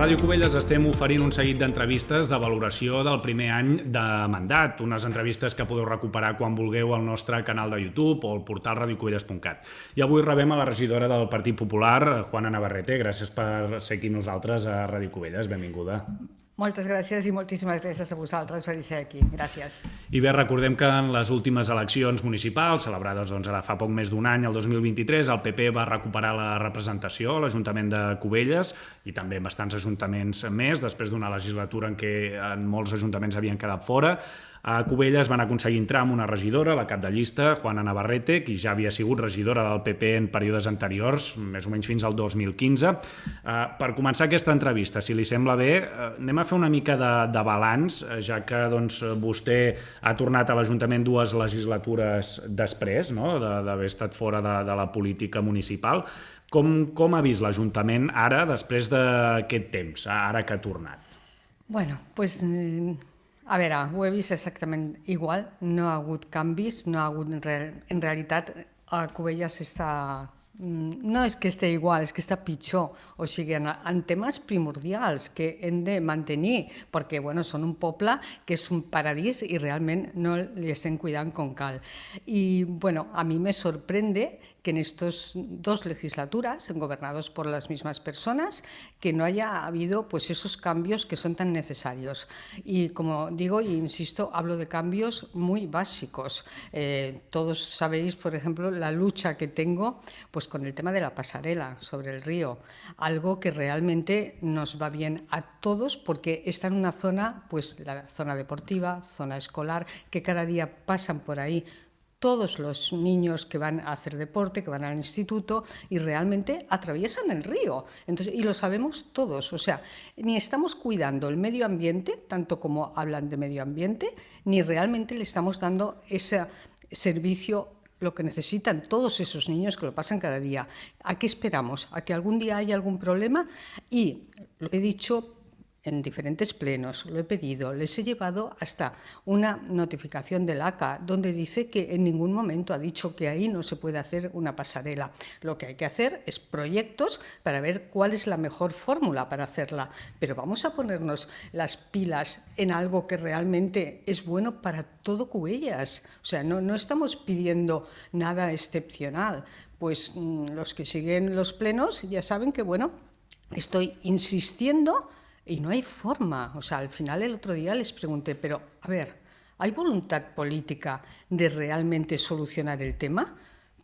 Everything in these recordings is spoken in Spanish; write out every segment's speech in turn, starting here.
Ràdio Cubelles estem oferint un seguit d'entrevistes de valoració del primer any de mandat, unes entrevistes que podeu recuperar quan vulgueu al nostre canal de YouTube o al portal radiocubelles.cat. I avui rebem a la regidora del Partit Popular, Juana Navarrete. Gràcies per ser aquí nosaltres a Ràdio Cubelles. Benvinguda. Moltes gràcies i moltíssimes gràcies a vosaltres per ser aquí. Gràcies. I bé, recordem que en les últimes eleccions municipals, celebrades ara fa poc més d'un any, el 2023, el PP va recuperar la representació a l'Ajuntament de Cubelles i també en bastants ajuntaments més, després d'una legislatura en què en molts ajuntaments havien quedat fora. A Cubelles van aconseguir entrar amb una regidora, la cap de llista, Juana Navarrete, qui ja havia sigut regidora del PP en períodes anteriors, més o menys fins al 2015. Per començar aquesta entrevista, si li sembla bé, anem a fer una mica de balanç, ja que vostè ha tornat a l'Ajuntament 2 legislatures després, no?, d'haver estat fora de la política municipal. Com ha vist l'Ajuntament ara, després d'aquest temps, ara que ha tornat? Bueno, pues... A veure, ho he vist exactament igual, no ha hagut canvis, no ha hagut... En realitat, a Cubelles està... No és que estigui igual, és que està pitjor. O sigui, en temes primordials que hem de mantenir, perquè són un poble que és un paradís i realment no li estem cuidant com cal. Y a mí me sorprende que en estas dos legislaturas, gobernados por las mismas personas, que no haya habido esos cambios que son tan necesarios. Y como digo e insisto, hablo de cambios muy básicos. Todos sabéis, por ejemplo, la lucha que tengo con el tema de la pasarela sobre el río, algo que realmente nos va bien a todos porque está en una zona, la zona deportiva, zona escolar, que cada día pasan por ahí todos los niños que van a hacer deporte, que van al instituto y realmente atraviesan el río. Entonces, y lo sabemos todos, o sea, ni estamos cuidando el medio ambiente, tanto como hablan de medio ambiente, ni realmente le estamos dando ese servicio, lo que necesitan todos esos niños que lo pasan cada día. ¿A qué esperamos? ¿A que algún día haya algún problema? Y lo he dicho en diferentes plenos, lo he pedido, les he llevado hasta una notificación del ACA donde dice que en ningún momento ha dicho que ahí no se puede hacer una pasarela. Lo que hay que hacer es proyectos para ver cuál es la mejor fórmula para hacerla, pero vamos a ponernos las pilas en algo que realmente es bueno para todo Cubelles. O sea, no estamos pidiendo nada excepcional. Pues los que siguen los plenos ya saben que, estoy insistiendo. Y no hay forma. O sea, al final el otro día les pregunté, pero a ver, ¿hay voluntad política de realmente solucionar el tema?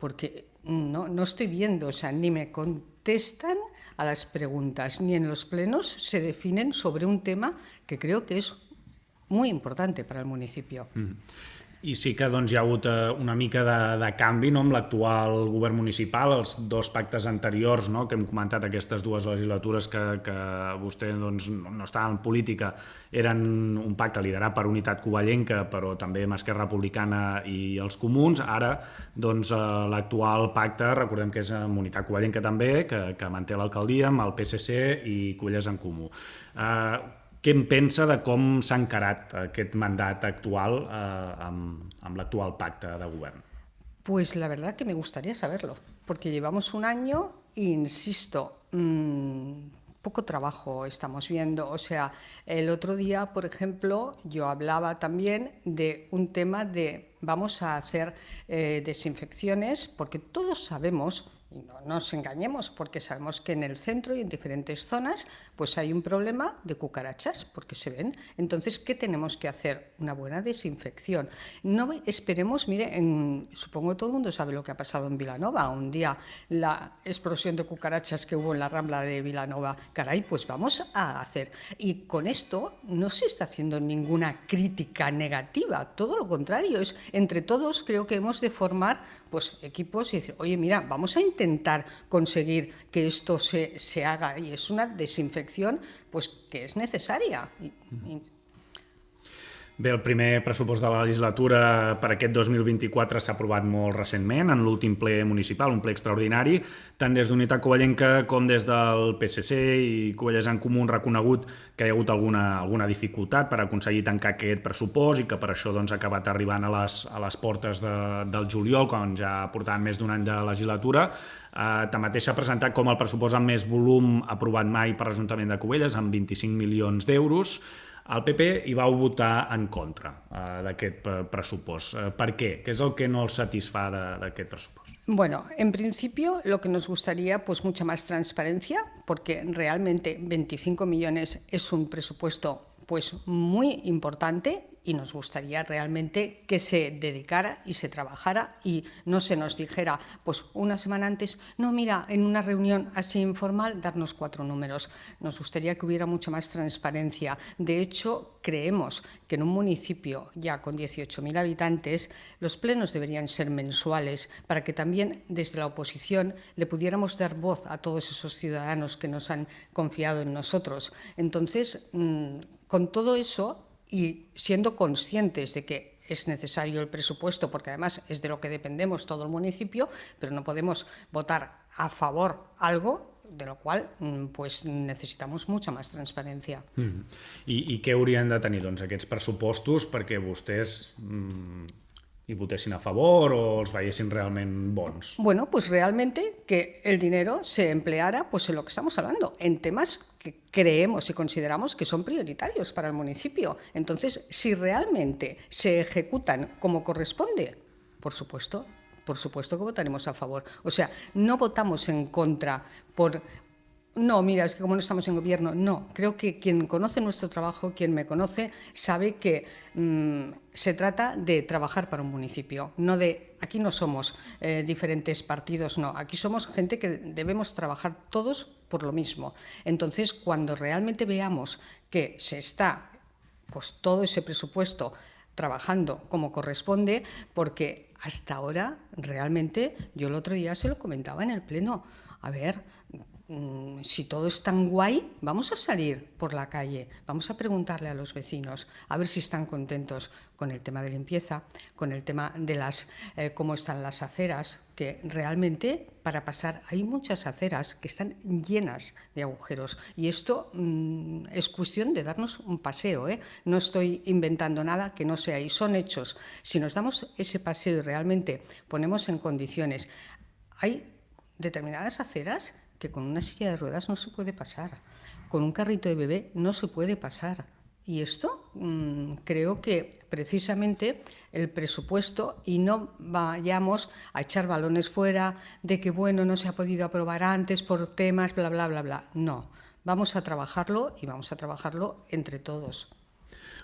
Porque no estoy viendo, o sea, ni me contestan a las preguntas, ni en los plenos se definen sobre un tema que creo que es muy importante para el municipio. I sí que hi ha hagut una mica de canvi amb l'actual govern municipal, els dos pactes anteriors que hem comentat, aquestes dues legislatures que vostè no estava en política, eren un pacte liderat per Unitat Covellenca, però també amb Esquerra Republicana i els Comuns. Ara, l'actual pacte, recordem que és amb Unitat Covellenca també, que manté l'alcaldia, amb el PSC i Cubelles en Comú. Què en pensa de com s'ha encarat aquest mandat actual amb l'actual pacte de govern? Pues la verdad que me gustaría saberlo, porque llevamos un año e insisto, poco trabajo estamos viendo. O sea, el otro día, por ejemplo, yo hablaba también de un tema de vamos a hacer desinfecciones, porque todos sabemos, y no nos engañemos, porque sabemos que en el centro y en diferentes zonas hay un problema de cucarachas, porque se ven. Entonces, ¿qué tenemos que hacer? Una buena desinfección. No esperemos, mire, supongo que todo el mundo sabe lo que ha pasado en Vilanova. Un día la explosión de cucarachas que hubo en la Rambla de Vilanova. Caray, pues vamos a hacer. Y con esto no se está haciendo ninguna crítica negativa, todo lo contrario. Es entre todos creo que hemos de formar equipos y decir, oye, mira, vamos a intentar conseguir que esto se haga, y es una desinfección que es necesaria. Bé, el primer pressupost de la legislatura per aquest 2024 s'ha aprovat molt recentment, en l'últim ple municipal, un ple extraordinari. Tant des d'Unitat Covellenca com des del PSC i Covelles en Comú han reconegut que hi ha hagut alguna dificultat per aconseguir tancar aquest pressupost i que per això ha acabat arribant a les portes del juliol, quan ja portàvem més d'un any de legislatura. Tanmateix s'ha presentat com el pressupost amb més volum aprovat mai per l'Ajuntament de Covelles, amb 25 milions d'euros. El PP hi va votar en contra d'aquest pressupost. ¿Per qué? ¿Qué es el que no els satisfà d'aquest pressupost? Bueno, en principio lo que nos gustaría, pues mucha más transparencia, porque realmente 25 millones es un presupuesto pues muy importante y nos gustaría realmente que se dedicara y se trabajara y no se nos dijera, pues una semana antes, no, mira, en una reunión así informal, darnos 4 números. Nos gustaría que hubiera mucha más transparencia. De hecho, creemos que en un municipio ya con 18.000 habitantes, los plenos deberían ser mensuales para que también desde la oposición le pudiéramos dar voz a todos esos ciudadanos que nos han confiado en nosotros. Entonces, con todo eso, y siendo conscientes de que es necesario el presupuesto, porque además es de lo que dependemos todo el municipio, pero no podemos votar a favor algo de lo cual pues, necessitamos mucha más transparència. I què haurien de tenir aquests pressupostos perquè vostès hi votessin a favor o els veiessin realment bons? Bueno, pues realmente que el dinero se empleara pues en lo que estamos hablando, en temas que creemos y consideramos que son prioritarios para el municipio. Entonces, si realmente se ejecutan como corresponde, por supuesto que votaremos a favor. O sea, no votamos en contra por... No, mira, es que como no estamos en gobierno, no. Creo que quien conoce nuestro trabajo, quien me conoce, sabe que se trata de trabajar para un municipio, no de... Aquí no somos diferentes partidos, no. Aquí somos gente que debemos trabajar todos por lo mismo. Entonces, cuando realmente veamos que se está, pues todo ese presupuesto trabajando como corresponde, porque hasta ahora realmente, yo el otro día se lo comentaba en el pleno, a ver, si todo es tan guay, vamos a salir por la calle, vamos a preguntarle a los vecinos, a ver si están contentos con el tema de limpieza, con el tema de cómo están las aceras, que realmente para pasar hay muchas aceras que están llenas de agujeros y esto es cuestión de darnos un paseo, ¿eh? No estoy inventando nada que no sea ahí, son hechos. Si nos damos ese paseo y realmente ponemos en condiciones, hay determinadas aceras que con una silla de ruedas no se puede pasar, con un carrito de bebé no se puede pasar. Y esto creo que precisamente el presupuesto, y no vayamos a echar balones fuera de que, bueno, no se ha podido aprobar antes por temas, bla, bla, bla, bla. No, vamos a trabajarlo y vamos a trabajarlo entre todos.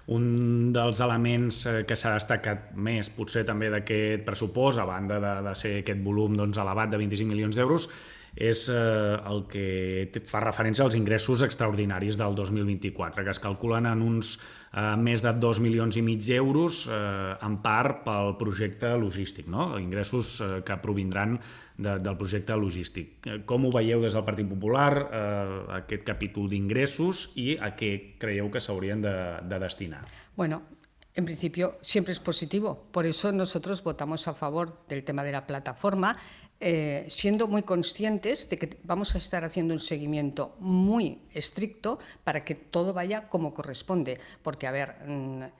Un dels elements que s'ha destacat més, potser també d'aquest pressupost, a banda de ser aquest volum elevat de 25 milions d'euros, és el que fa referència als ingressos extraordinaris del 2024, que es calculen en uns més de 2,5 milions d'euros, en part pel projecte logístic, no? Ingressos que provindran del projecte logístic. Com ho veieu des del Partit Popular, aquest capítol d'ingressos, i a què creieu que s'haurien de destinar? Bueno, en principio siempre es positivo, por eso nosotros votamos a favor del tema de la plataforma, siendo muy conscientes de que vamos a estar haciendo un seguimiento muy estricto para que todo vaya como corresponde, porque a ver,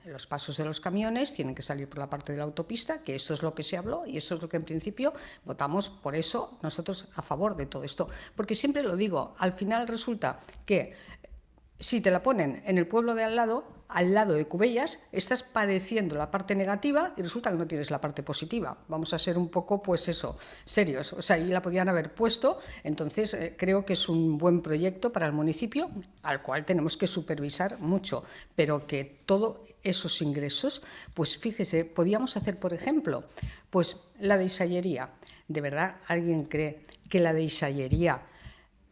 los pasos de los camiones tienen que salir por la parte de la autopista, que esto es lo que se habló y eso es lo que en principio votamos, por eso nosotros a favor de todo esto, porque siempre lo digo, al final resulta que si te la ponen en el pueblo de al lado de Cubellas, estás padeciendo la parte negativa y resulta que no tienes la parte positiva. Vamos a ser un poco, pues eso, serios. O sea, ahí la podían haber puesto. Entonces, creo que es un buen proyecto para el municipio, al cual tenemos que supervisar mucho. Pero que todos esos ingresos, pues fíjese, podíamos hacer, por ejemplo, pues la dehidsallería. ¿De verdad alguien cree que la dehidsallería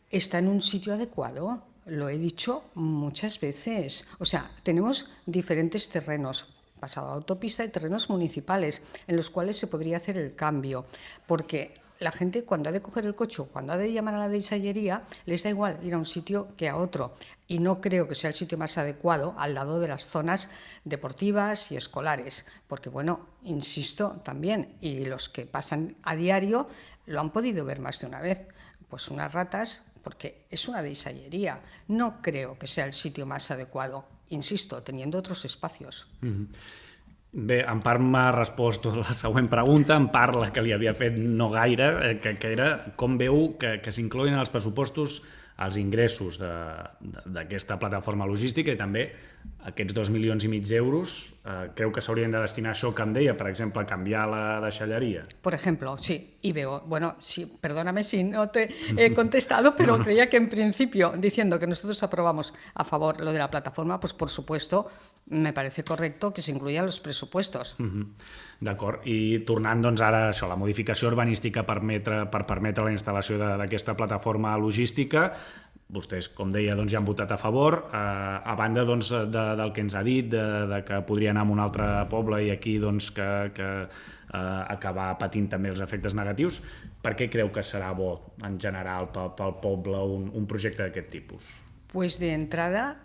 está en un sitio adecuado? Lo he dicho muchas veces. O sea, tenemos diferentes terrenos, pasado a autopista y terrenos municipales, en los cuales se podría hacer el cambio, porque la gente cuando ha de coger el coche o cuando ha de llamar a la deixallería, les da igual ir a un sitio que a otro. Y no creo que sea el sitio más adecuado al lado de las zonas deportivas y escolares. Porque, bueno, insisto también, y los que pasan a diario lo han podido ver más de una vez, pues unas ratas, porque es una deixallería. No creo que sea el sitio más adecuado, insisto, teniendo otros espacios. Bé, en part m'ha respost la següent pregunta, en part la que li havia fet no gaire, que era com veu que s'incloguin als pressupostos els ingressos d'aquesta plataforma logística i també aquests 2,5 milions d'euros. Creu que s'haurien de destinar a això que em deia, per exemple, a canviar la deixalleria? Por ejemplo, sí, y veo, bueno, sí, perdóname si no te he contestado, pero creía que en principio, diciendo que nosotros aprobamos a favor lo de la plataforma, pues por supuesto, me parece correcto que se incluyan los presupuestos. D'acord, i tornant doncs ara a això, la modificació urbanística per permetre la instal·lació d'aquesta plataforma logística, vostès, com deia, doncs ja han votat a favor, a banda doncs, del que ens ha dit, de que podria anar a un altre poble i aquí doncs, que acabar patint també els efectes negatius, per què creu que serà bo en general pel poble un projecte d'aquest tipus? Pues de entrada,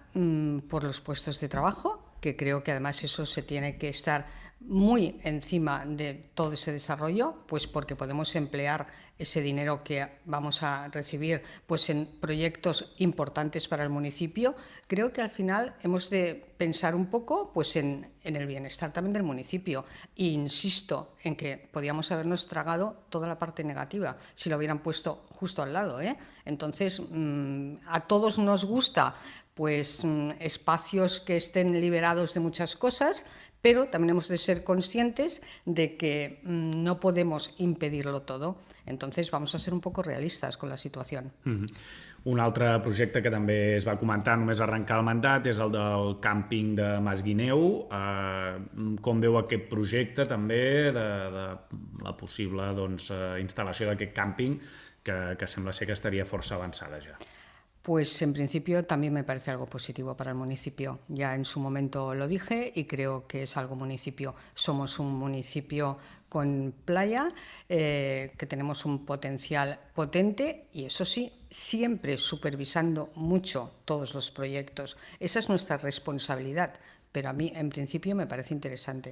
por los puestos de trabajo, que creo que además eso se tiene que estar muy encima de todo ese desarrollo, pues porque podemos emplear ese dinero que vamos a recibir pues en proyectos importantes para el municipio. Creo que al final hemos de pensar un poco pues en el bienestar también del municipio. E insisto en que podíamos habernos tragado toda la parte negativa si lo hubieran puesto justo al lado, ¿eh? Entonces, a todos nos gusta pues espacios que estén liberados de muchas cosas, pero también hemos de ser conscientes de que no podemos impedirlo todo. Entonces vamos a ser un poco realistas con la situación. Un altre projecte que també es va comentar només arrencar el mandat és el del càmping de Masguineu. Com veu aquest projecte també de la possible instal·lació d'aquest càmping que sembla ser que estaria força avançada ja? Pues en principio también me parece algo positivo para el municipio. Ya en su momento lo dije y creo que es algo municipio. Somos un municipio con playa, que tenemos un potencial potente y eso sí, siempre supervisando mucho todos los proyectos. Esa es nuestra responsabilidad. Però a mi, en principi, me parece interessant.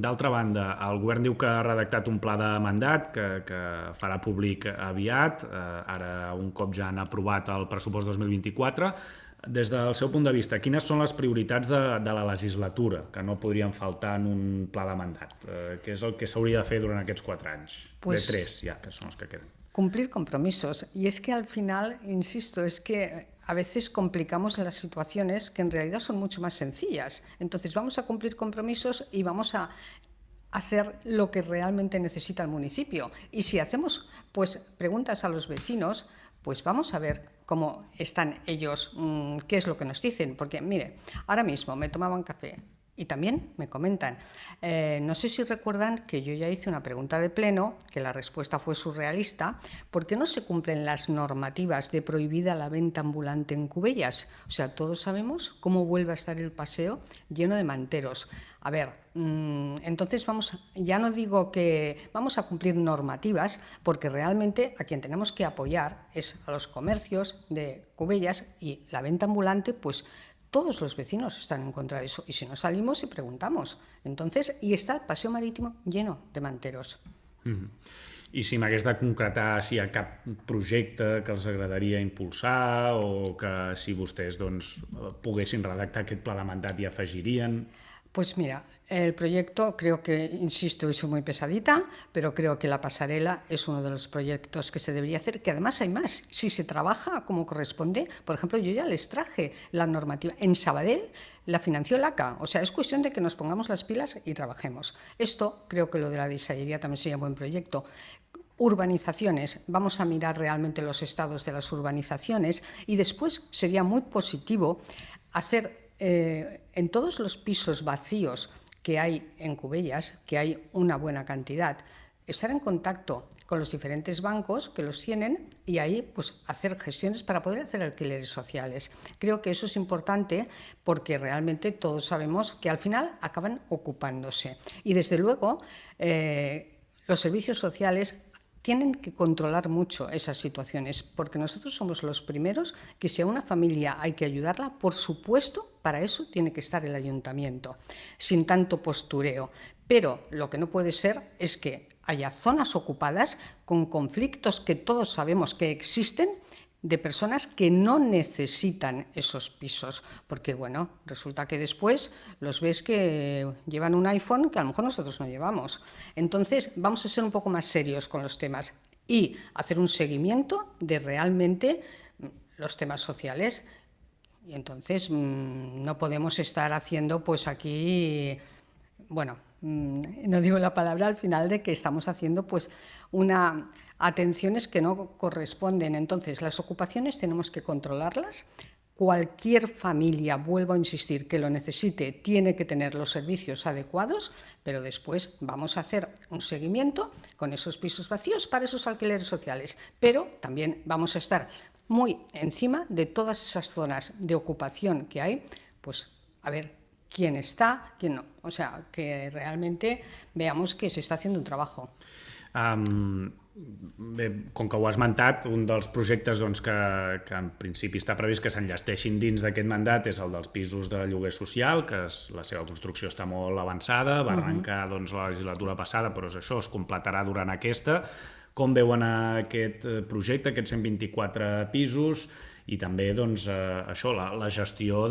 D'altra banda, el govern diu que ha redactat un pla de mandat que farà públic aviat, ara un cop ja han aprovat el pressupost 2024. Des del seu punt de vista, quines són les prioritats de la legislatura que no podrien faltar en un pla de mandat? Què és el que s'hauria de fer durant aquests 4 anys? De 3, ja, que són els que queden. Cumplir compromisos. Y es que al final, insisto, es que a veces complicamos las situaciones que en realidad son mucho más sencillas. Entonces vamos a cumplir compromisos y vamos a hacer lo que realmente necesita el municipio. Y si hacemos pues preguntas a los vecinos, pues vamos a ver cómo están ellos, qué es lo que nos dicen. Porque mire, ahora mismo me tomaban café y también me comentan, no sé si recuerdan que yo ya hice una pregunta de pleno, que la respuesta fue surrealista, ¿por qué no se cumplen las normativas de prohibida la venta ambulante en Cubellas? O sea, todos sabemos cómo vuelve a estar el paseo lleno de manteros. A ver, entonces ya no digo que vamos a cumplir normativas, porque realmente a quien tenemos que apoyar es a los comercios de Cubellas y la venta ambulante, pues todos los vecinos están en contra de eso. Y si no salimos y preguntamos. Entonces, y está el paseo marítimo lleno de manteros. I si m'hagués de concretar si hi ha cap projecte que els agradaria impulsar o que si vostès poguessin redactar aquest pla de mandat i afegirien... Pues mira, el proyecto creo que, insisto, es muy pesadita, pero creo que la pasarela es uno de los proyectos que se debería hacer, que además hay más. Si se trabaja como corresponde, por ejemplo, yo ya les traje la normativa. En Sabadell la financió l'ACA, o sea, es cuestión de que nos pongamos las pilas y trabajemos. Esto, creo que lo de la deixallería también sería un buen proyecto. Urbanizaciones, vamos a mirar realmente los estados de las urbanizaciones y después sería muy positivo hacer en todos los pisos vacíos que hay en Cubellas, que hay una buena cantidad, estar en contacto con los diferentes bancos que los tienen y ahí pues hacer gestiones para poder hacer alquileres sociales. Creo que eso es importante porque realmente todos sabemos que al final acaban ocupándose. Y desde luego los servicios sociales tienen que controlar mucho esas situaciones, porque nosotros somos los primeros que si a una familia hay que ayudarla, por supuesto, para eso tiene que estar el ayuntamiento, sin tanto postureo. Pero lo que no puede ser es que haya zonas ocupadas con conflictos que todos sabemos que existen, de personas que no necesitan esos pisos, porque bueno, resulta que después los ves que llevan un iPhone que a lo mejor nosotros no llevamos. Entonces vamos a ser un poco más serios con los temas y hacer un seguimiento de realmente los temas sociales. Y entonces no podemos estar haciendo pues aquí, bueno, no digo la palabra al final de que estamos haciendo pues atenciones que no corresponden. Entonces, las ocupaciones tenemos que controlarlas. Cualquier familia, vuelvo a insistir, que lo necesite, tiene que tener los servicios adecuados, pero después vamos a hacer un seguimiento con esos pisos vacíos para esos alquileres sociales. Pero también vamos a estar muy encima de todas esas zonas de ocupación que hay, pues a ver quién está, quién no. O sea, que realmente veamos que se está haciendo un trabajo. Bé, com que ho has esmentat, un dels projectes doncs, que en principi està previst que s'enllesteixin dins d'aquest mandat és el dels pisos de lloguer social, que la seva construcció està molt avançada, va arrencar doncs, la legislatura passada, però és això, es completarà durant aquesta. Com veuen aquest projecte, aquests 124 pisos, i també doncs, això, la gestió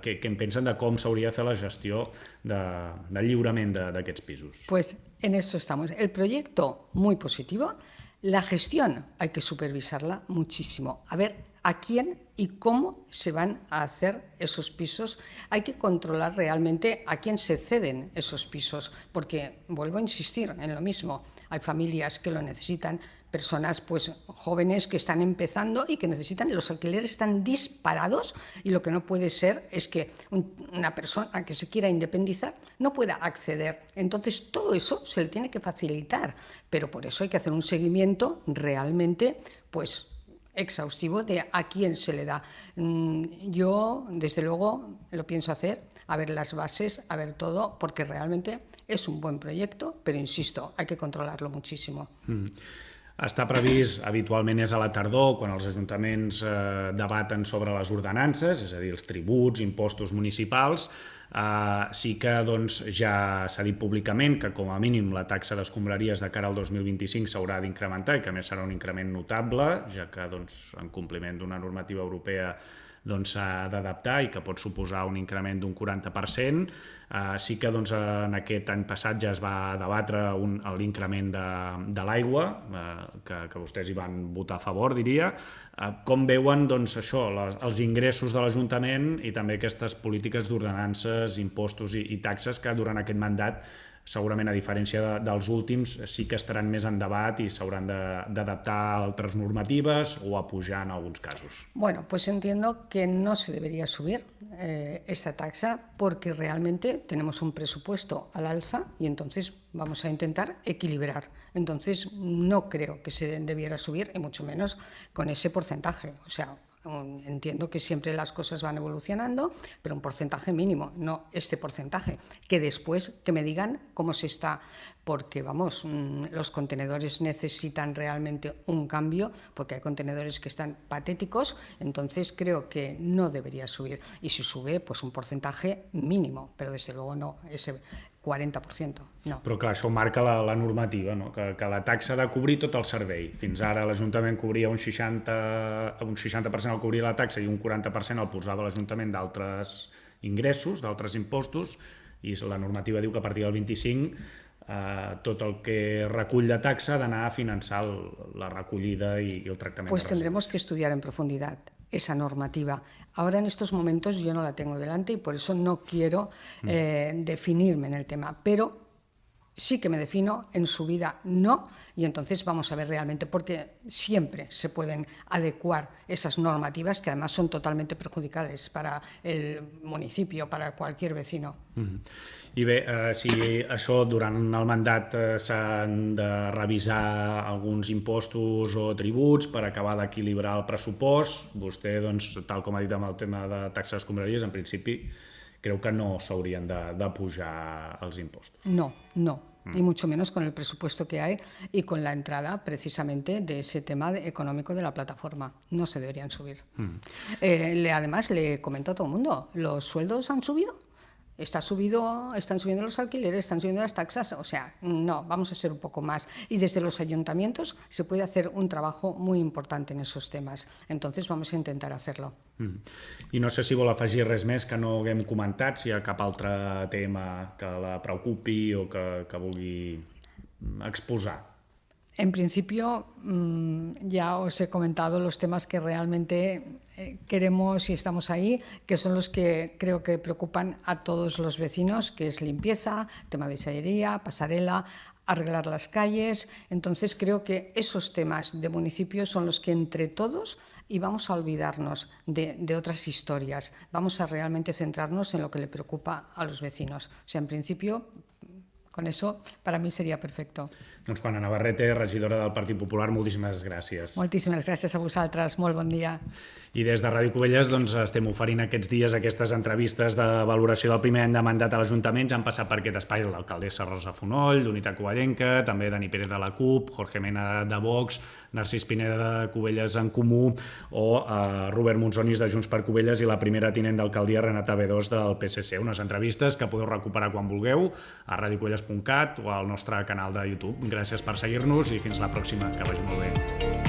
què en pensen de com s'hauria de fer la gestió de lliurament d'aquests pisos? Pues en eso estamos. El proyecto muy positivo, la gestión hay que supervisarla muchísimo. A ver a quién y cómo se van a hacer esos pisos. Hay que controlar realmente a quién se ceden esos pisos, porque vuelvo a insistir en lo mismo. Hay familias que lo necesitan, personas pues jóvenes que están empezando y que necesitan, los alquileres están disparados y lo que no puede ser es que una persona que se quiera independizar no pueda acceder. Entonces todo eso se le tiene que facilitar, pero por eso hay que hacer un seguimiento realmente pues exhaustivo de a quién se le da. Yo desde luego lo pienso hacer, a ver las bases, a ver todo, porque realmente és un bon projecte, però insisto, hay que controlarlo muchísimo. Està previst, habitualment és a la tardor, quan els ajuntaments debaten sobre les ordenances, és a dir, els tributs, impostos municipals. Sí que doncs, ja s'ha dit públicament que com a mínim la taxa d'escombraries de cara al 2025 s'haurà d'incrementar i que a més serà un increment notable, ja que doncs, en compliment d'una normativa europea s'ha d'adaptar i que pot suposar un increment d'un 40%. Sí que en aquest any passat ja es va debatre l'increment de l'aigua, que vostès hi van votar a favor, diria. Com veuen això, els ingressos de l'Ajuntament i també aquestes polítiques d'ordenances, impostos i taxes que durant aquest mandat segurament a diferència dels últims sí que estaran més en debat i s'hauran d'adaptar a altres normatives o a pujar en alguns casos? Bueno, pues entiendo que no se debería subir esta taxa porque realmente tenemos un presupuesto al alza y entonces vamos a intentar equilibrar. Entonces no creo que se debiera subir y mucho menos con ese porcentaje. O sea, entiendo que siempre las cosas van evolucionando, pero un porcentaje mínimo, no este porcentaje. Que después que me digan cómo se está, porque vamos, los contenedores necesitan realmente un cambio, porque hay contenedores que están patéticos, entonces creo que no debería subir. Y si sube, pues un porcentaje mínimo, pero desde luego no ese 40%. No. Però clar, això marca la normativa, no? Que la taxa ha de cobrir tot el servei. Fins ara l'Ajuntament cobria un 60% el cobria la taxa i un 40% el posava l'Ajuntament d'altres ingressos, d'altres impostos, i la normativa diu que a partir del 25 tot el que recull de taxa ha d'anar a finançar la recollida i el tractament. Pues tendremos que estudiar en profundidad esa normativa. Ahora en estos momentos yo no la tengo delante y por eso no quiero definirme en el tema, pero sí que me defino, en su vida no, y entonces vamos a ver realmente, porque siempre se pueden adecuar esas normativas que además son totalmente perjudiciales para el municipio, para cualquier vecino. I bé, si això durant el mandat s'han de revisar alguns impostos o tributs per acabar d'equilibrar el pressupost, vostè, doncs, tal com ha dit amb el tema de taxes d'escombraries, en principi creu que no s'haurien de pujar els impostos. No, no. y mucho menos con el presupuesto que hay y con la entrada precisamente de ese tema económico de la plataforma. No se deberían subir. Además, le comento a todo el mundo, los sueldos han subido. Están subiendo los alquileres, están subiendo las taxas, o sea, no, vamos a ser un poco más. Y desde los ayuntamientos se puede hacer un trabajo muy importante en esos temas. Entonces vamos a intentar hacerlo. I no sé si vol afegir res més que no haguem comentat, si hi ha cap altre tema que la preocupi o que vulgui exposar. En principio, ya os he comentado los temas que realmente queremos y estamos ahí, que son los que creo que preocupan a todos los vecinos, que es limpieza, tema de sellería, pasarela, arreglar las calles. Entonces creo que esos temas de municipios son los que entre todos, y vamos a olvidarnos de otras historias, vamos a realmente centrarnos en lo que le preocupa a los vecinos. O sea, en principio, con eso, para mi seria perfecte. Doncs Juana Navarrete, regidora del Partit Popular, moltíssimes gràcies. Moltíssimes gràcies a vosaltres, molt bon dia. I des de Ràdio Cubelles doncs, estem oferint aquests dies aquestes entrevistes de valoració del primer any de mandat a l'Ajuntament. Ja han passat per aquest espai l'alcaldessa Rosa Fonoll, d'Unitat Covellenca, també Dani Pérez de la CUP, Jorge Mena de Vox, Narcís Pineda de Cubelles en Comú o Robert Monsonis de Junts per Cubelles i la primera tinent d'alcaldia Renata B2 del PSC. Unes entrevistes que podeu recuperar quan vulgueu a radiocubelles.cat o al nostre canal de YouTube. Gràcies per seguir-nos i fins la pròxima. Que vagi molt bé.